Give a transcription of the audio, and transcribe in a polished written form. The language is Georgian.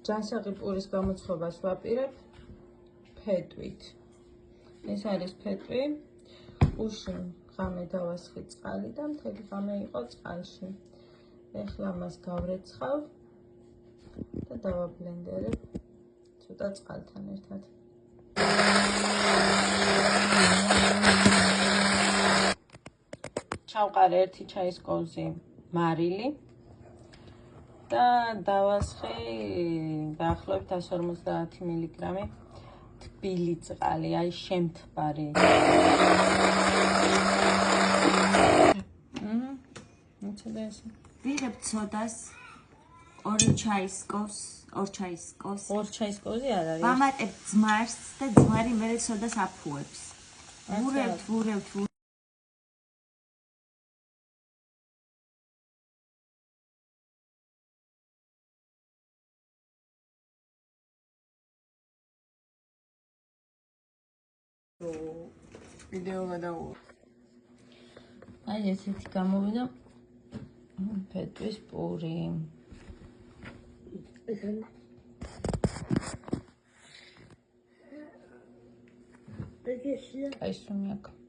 ჯანსაღი პურის გამოცხობას ვაპირებ ფეტვით. ეს არის ფეტვი. უში ღამე დავასხი წყალი და მთელი ღამე იყო წყალში. ეხლა მას გავრეცხავ და დავაბლენდერებ ცოტა წყალთან ერთად. ჩავყარე 1 ჩაის კოვზი მარილი და დავასხი დაახლოებით 150 მგ თბილი წყალი, აი შემთბარი. ვიღებ ცოდას 2 ჩაის კოვს, 2 ჩაის კოვს. 2 ჩაის კოვზი არ არის. ვამატებ ძმარს და ძმარი მერე ცოდას აფუებს. ვურევთ. ვიდეო გადაუვა. აი ესეთი გამოვიდა ფეტვის პური. აი სუნი აქვს.